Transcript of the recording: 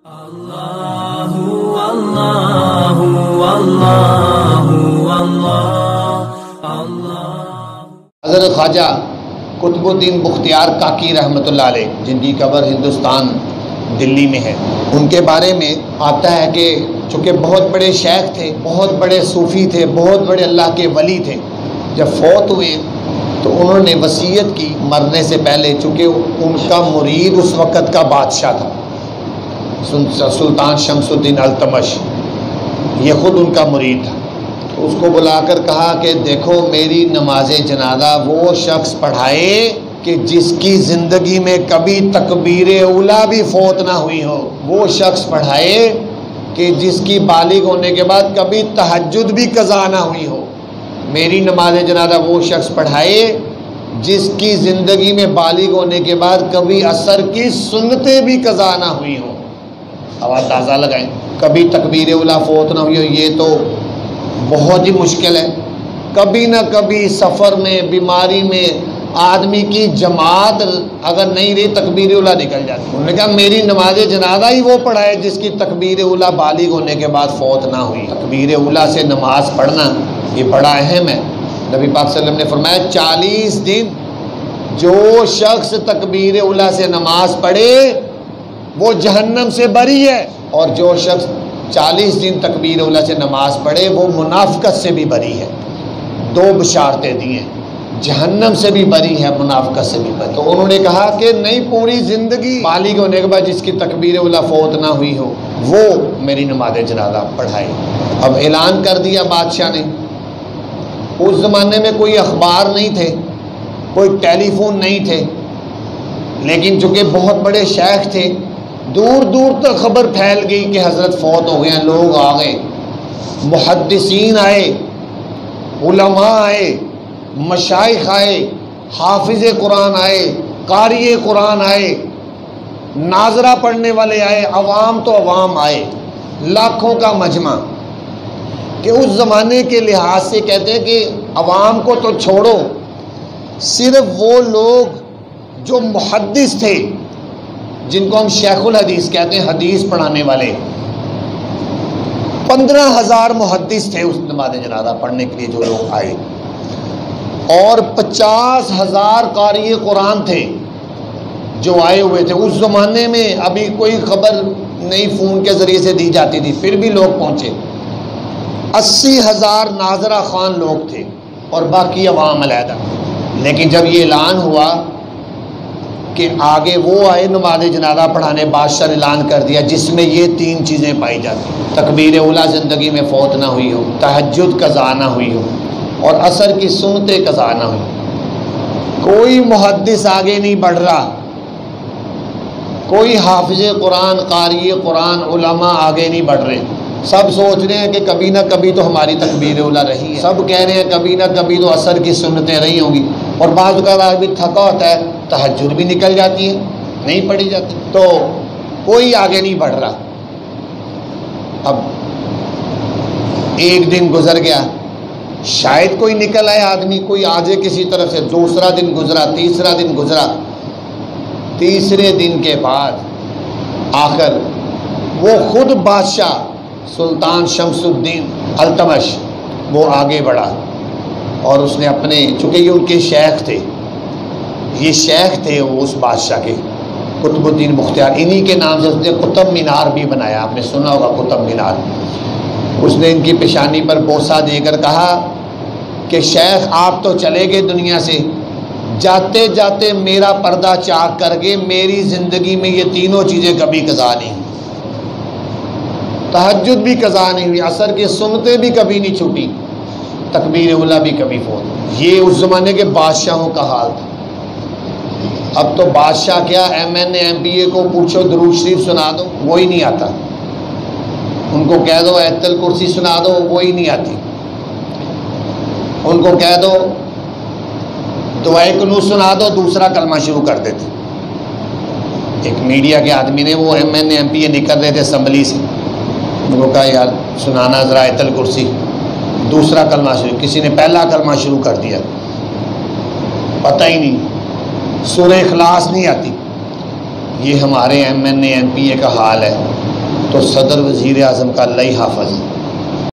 حضرت خواجہ قطب الدین بختیار کاکی رحمۃ اللہ علیہ، جن کی قبر ہندوستان دلی میں ہے، ان کے بارے میں آتا ہے کہ چونکہ بہت بڑے شیخ تھے، بہت بڑے صوفی تھے، بہت بڑے اللہ کے ولی تھے، جب فوت ہوئے تو انہوں نے وصیت کی مرنے سے پہلے، چونکہ ان کا مرید اس وقت کا بادشاہ تھا سلطان شمس الدین التمش، یہ خود ان کا مرید تھا، تو اس کو بلا کر کہا کہ دیکھو میری نماز جنازہ وہ شخص پڑھائے کہ جس کی زندگی میں کبھی تکبیر اولیٰ بھی فوت نہ ہوئی ہو، وہ شخص پڑھائے کہ جس کی بالغ ہونے کے بعد کبھی تہجد بھی قضا نہ ہوئی ہو، میری نماز جنازہ وہ شخص پڑھائے جس کی زندگی میں بالغ ہونے کے بعد کبھی عصر کی سنتیں بھی قضا نہ ہوئی ہوں۔ اب آپ اندازہ لگائیں، کبھی تکبیر اولیٰ فوت نہ ہوئی ہو، یہ تو بہت ہی مشکل ہے۔ کبھی نہ کبھی سفر میں، بیماری میں آدمی کی جماعت اگر نہیں رہی، تکبیر اولیٰ نکل جاتی۔ انہوں نے کہا میری نماز جنازہ ہی وہ پڑھائے جس کی تکبیر اولیٰ بالغ ہونے کے بعد فوت نہ ہوئی۔ تکبیر اولیٰ سے نماز پڑھنا یہ بڑا اہم ہے۔ نبی پاک صلی اللہ علیہ وسلم نے فرمایا 40 دن جو شخص تکبیر اولیٰ سے نماز پڑھے وہ جہنم سے بری ہے، اور جو شخص 40 دن تکبیر اولیٰ سے نماز پڑھے وہ منافقت سے بھی بری ہے۔ دو بشارتیں دی ہیں، جہنم سے بھی بری ہے، منافقت سے بھی بری۔ تو انہوں نے کہا کہ نہیں، پوری زندگی بالغ ہونے کے بعد جس کی تکبیر اولیٰ فوت نہ ہوئی ہو وہ میری نماز جنازہ پڑھائے۔ اب اعلان کر دیا بادشاہ نے۔ اس زمانے میں کوئی اخبار نہیں تھے، کوئی ٹیلی فون نہیں تھے، لیکن چونکہ بہت بڑے شیخ تھے، دور دور تک خبر پھیل گئی کہ حضرت فوت ہو گئے ہیں۔ لوگ آ گئے، محدثین آئے، علماء آئے، مشائخ آئے، حافظ قرآن آئے، قاری قرآن آئے، ناظرہ پڑھنے والے آئے، عوام تو عوام آئے، لاکھوں کا مجمع، کہ اس زمانے کے لحاظ سے کہتے ہیں کہ عوام کو تو چھوڑو، صرف وہ لوگ جو محدث تھے، جن کو ہم شیخ الحدیث کہتے ہیں، حدیث پڑھانے والے، 15,000 محدث تھے اس نماز جنازہ پڑھنے کے لیے جو لوگ آئے، اور 50,000 قاری قرآن تھے جو آئے ہوئے تھے۔ اس زمانے میں ابھی کوئی خبر نہیں فون کے ذریعے سے دی جاتی تھی، پھر بھی لوگ پہنچے۔ 80,000 ناظرہ خوان لوگ تھے اور باقی عوام علیحدہ۔ لیکن جب یہ اعلان ہوا کہ آگے وہ آئے نماز جنازہ پڑھانے، بادشاہ نے اعلان کر دیا جس میں یہ 3 چیزیں پائی جاتی ہیں: تکبیر اولیٰ زندگی میں فوت نہ ہوئی ہو، تہجد قضا نہ ہوئی ہو، اور عصر کی سنتیں قضا نہ ہوئی۔ کوئی محدث آگے نہیں بڑھ رہا، کوئی حافظ قرآن، قاری قرآن، علماء آگے نہیں بڑھ رہے۔ سب سوچ رہے ہیں کہ کبھی نہ کبھی تو ہماری تکبیر اولیٰ رہی ہے، سب کہہ رہے ہیں کبھی نہ کبھی تو عصر کی سنتیں رہی ہوں گی، اور بعض اوقات آدمی تھکا ہوتا ہے، تہجد بھی نکل جاتی ہے، نہیں پڑھی جاتی، تو کوئی آگے نہیں بڑھ رہا۔ اب ایک دن گزر گیا، شاید کوئی نکل آئے آدمی، کوئی آ جائے کسی طرف سے۔ دوسرا دن گزرا، تیسرا دن گزرا، تیسرے دن کے بعد آخر وہ خود بادشاہ سلطان شمس الدین التمش وہ آگے بڑھا، اور اس نے اپنے، چونکہ یہ ان کے شیخ تھے، یہ شیخ تھے وہ اس بادشاہ کے، قطب الدین بختیار، انہی کے نام سے اس نے قطب مینار بھی بنایا، آپ نے سنا ہوگا قطب مینار۔ اس نے ان کی پیشانی پر بوسہ دے کر کہا کہ شیخ آپ تو چلے گئے دنیا سے، جاتے جاتے میرا پردہ چاک کر کے میری زندگی میں یہ تینوں چیزیں کبھی قضا نہیں ہوئی، تہجد بھی قضا نہیں ہوئی، عصر کی سنتیں بھی کبھی نہیں چھوٹی، تکبیر اولیٰ بھی کبھی فوت۔ یہ اس زمانے کے بادشاہوں کا حال تھا۔ اب تو بادشاہ کیا، M N A M P A کو پوچھو درود شریف سنا دو، وہی نہیں آتا، ان کو کہہ دو آیت الکرسی سنا دو، وہی نہیں آتی، ان کو کہہ دو دعائے قنوت سنا دو، دوسرا کلمہ شروع کر دیتے۔ ایک میڈیا کے آدمی نے، وہ M N A M P A نکل رہے تھے اسمبلی سے، ان کو کہا یار سنانا ذرا آیت الکرسی، دوسرا کلمہ شروع، کسی نے پہلا کلمہ شروع کر دیا، پتہ ہی نہیں، سورہ اخلاص نہیں آتی۔ یہ ہمارے M N A M P A کا حال ہے۔ تو صدر وزیر اعظم کا اللہ ہی حافظ ہے۔